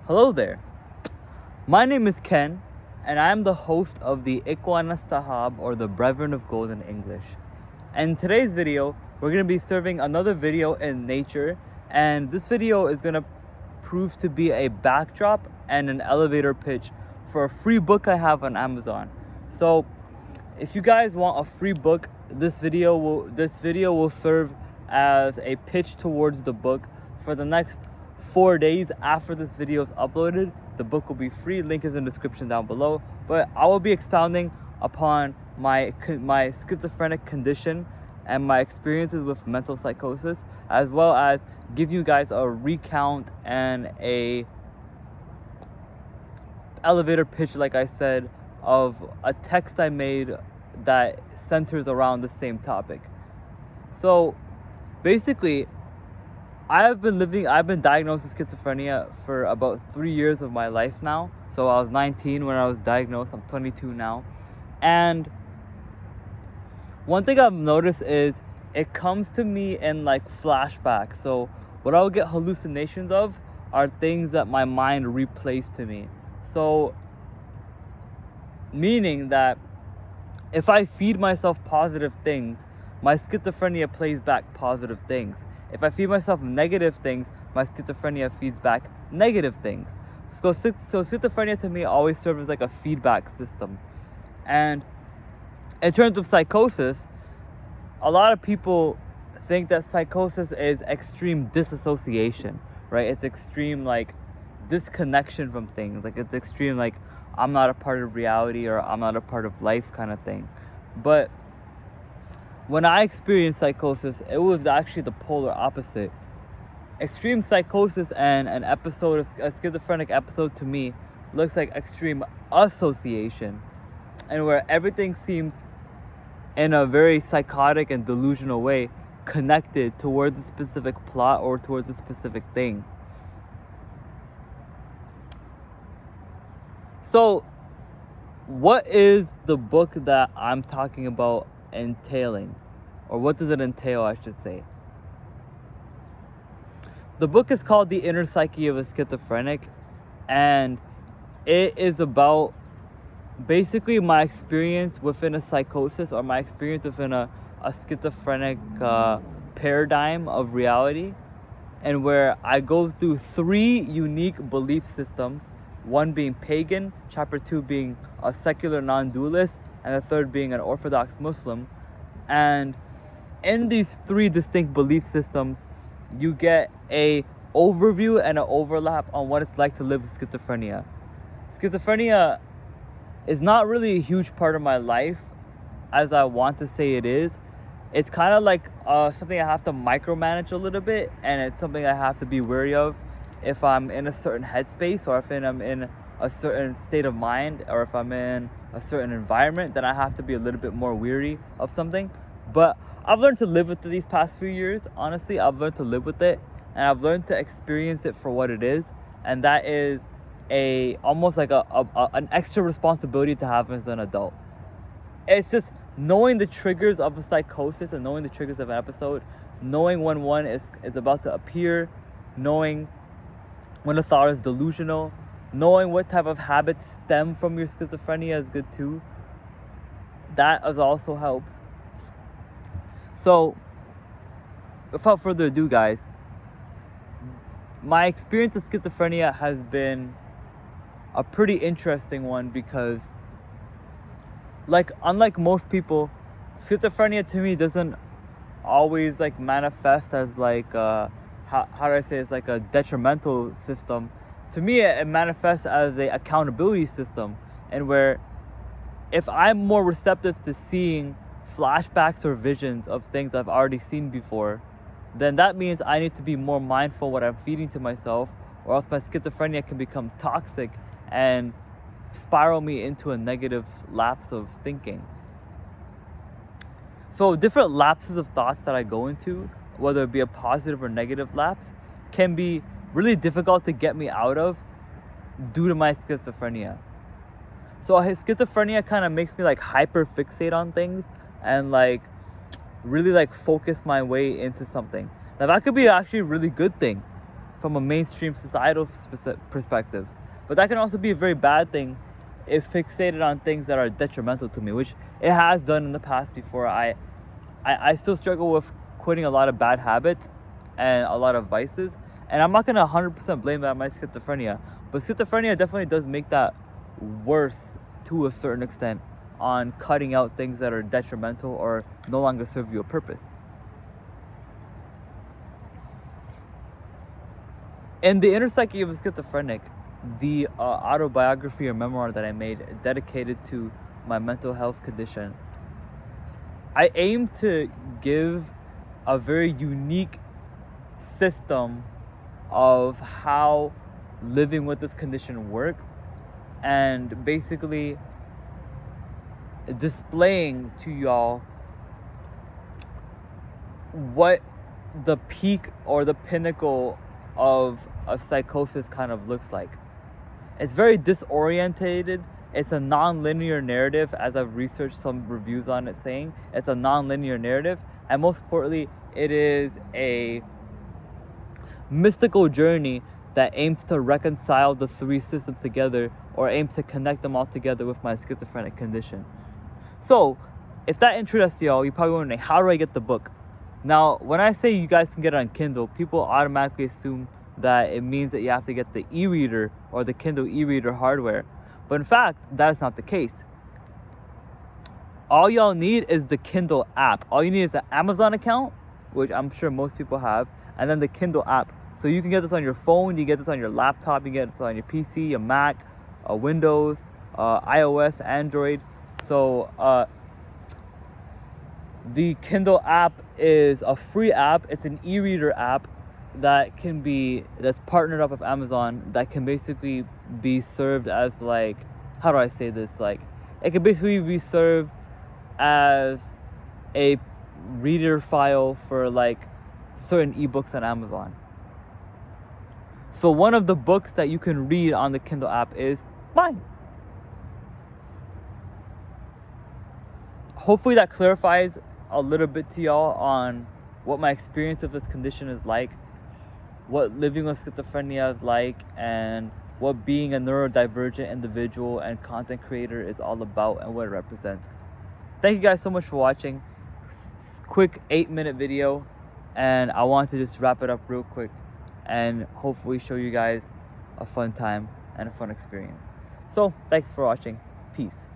Hello there. My name is Ken, and I am the host of the Ikwana Stahab, or the Brethren of Gold in English. And in today's video, we're going to be serving another video in nature, and this video is going to prove to be a backdrop and an elevator pitch for a free book I have on Amazon. So, if you guys want a free book, this video will serve as a pitch towards the book. For the next 4 days after this video is uploaded, the book will be free. Link is in the description down below. But I will be expounding upon my schizophrenic condition and my experiences with mental psychosis, as well as give you guys a recount and a elevator pitch, like I said, of a text I made that centers around the same topic. So basically, I've been diagnosed with schizophrenia for about 3 years of my life now. So I was 19 when I was diagnosed. I'm 22 now. And one thing I've noticed is it comes to me in like flashbacks. So what I'll get hallucinations of are things that my mind replays to me. So meaning that if I feed myself positive things, my schizophrenia plays back positive things. If I feed myself negative things, my schizophrenia feeds back negative things. So schizophrenia to me always serves as like a feedback system. And in terms of psychosis, a lot of people think that psychosis is extreme disassociation, right? It's extreme like disconnection from things. Like it's extreme like I'm not a part of reality or I'm not a part of life kind of thing. But when I experienced psychosis, it was actually the polar opposite. Extreme psychosis and a schizophrenic episode to me looks like extreme association, and where everything seems in a very psychotic and delusional way connected towards a specific plot or towards a specific thing. So, what is the book that I'm talking about entailing? Or what does it entail, I should say? The book is called The Inner Psyche of a Schizophrenic, and it is about basically my experience within a psychosis, or my experience within a schizophrenic paradigm of reality, and where I go through 3 unique belief systems, one being pagan, chapter 2 being a secular non-dualist, and the third being an Orthodox Muslim. And in these 3 distinct belief systems, you get a overview and an overlap on what it's like to live with schizophrenia. Schizophrenia is not really a huge part of my life as I want to say it is. It's kind of like something I have to micromanage a little bit, and it's something I have to be wary of if I'm in a certain headspace, or if I'm in a certain state of mind, or if I'm in a certain environment, then I have to be a little bit more weary of something. But I've learned to live with it these past few years. Honestly, I've learned to live with it, and I've learned to experience it for what it is, and that is almost like an extra responsibility to have as an adult. It's just knowing the triggers of a psychosis and knowing the triggers of an episode, knowing when one is about to appear, knowing when a thought is delusional, knowing what type of habits stem from your schizophrenia is good too. That also helps. So, without further ado, guys, my experience with schizophrenia has been a pretty interesting one, because unlike most people, schizophrenia to me doesn't always like manifest as like how do I say, it's like a detrimental system. To me, it manifests as a accountability system, and where if I'm more receptive to seeing flashbacks or visions of things I've already seen before, then that means I need to be more mindful what I'm feeding to myself, or else my schizophrenia can become toxic and spiral me into a negative lapse of thinking. So different lapses of thoughts that I go into, whether it be a positive or negative lapse, can be really difficult to get me out of due to my schizophrenia. So his schizophrenia kind of makes me like hyper fixate on things and like really like focus my way into something. Now that could be actually a really good thing from a mainstream societal perspective. But that can also be a very bad thing if fixated on things that are detrimental to me, which it has done in the past before. I still struggle with quitting a lot of bad habits and a lot of vices. And I'm not going to 100% blame that on my schizophrenia. But schizophrenia definitely does make that worse to a certain extent on cutting out things that are detrimental or no longer serve you a purpose. In The Inner Psyche of a Schizophrenic, the autobiography or memoir that I made dedicated to my mental health condition, I aim to give a very unique system of how living with this condition works, and basically displaying to y'all what the peak or the pinnacle of a psychosis kind of looks like. It's very disorientated. It's a non-linear narrative, as I've researched some reviews on it saying. It's a non-linear narrative, and most importantly, it is a mystical journey that aims to reconcile the three systems together, or aims to connect them all together with my schizophrenic condition. So, if that interests y'all, you're probably wondering, how do I get the book? Now, when I say you guys can get it on Kindle, people automatically assume that it means that you have to get the e-reader or the Kindle e-reader hardware. But in fact, that is not the case. All y'all need is the Kindle app. All you need is an Amazon account, which I'm sure most people have, and then the Kindle app. So you can get this on your phone, you get this on your laptop, you get this on your PC, a Mac, a Windows, iOS, Android. So the Kindle app is a free app. It's an e-reader app that's partnered up with Amazon, that can basically be served as, like, how do I say this? Like, it can basically be served as a reader file for like certain ebooks on Amazon. So one of the books that you can read on the Kindle app is mine. Hopefully that clarifies a little bit to y'all on what my experience of this condition is like, what living with schizophrenia is like, and what being a neurodivergent individual and content creator is all about and what it represents. Thank you guys so much for watching. Quick 8-minute video, and I want to just wrap it up real quick and hopefully show you guys a fun time and a fun experience. So thanks for watching. Peace.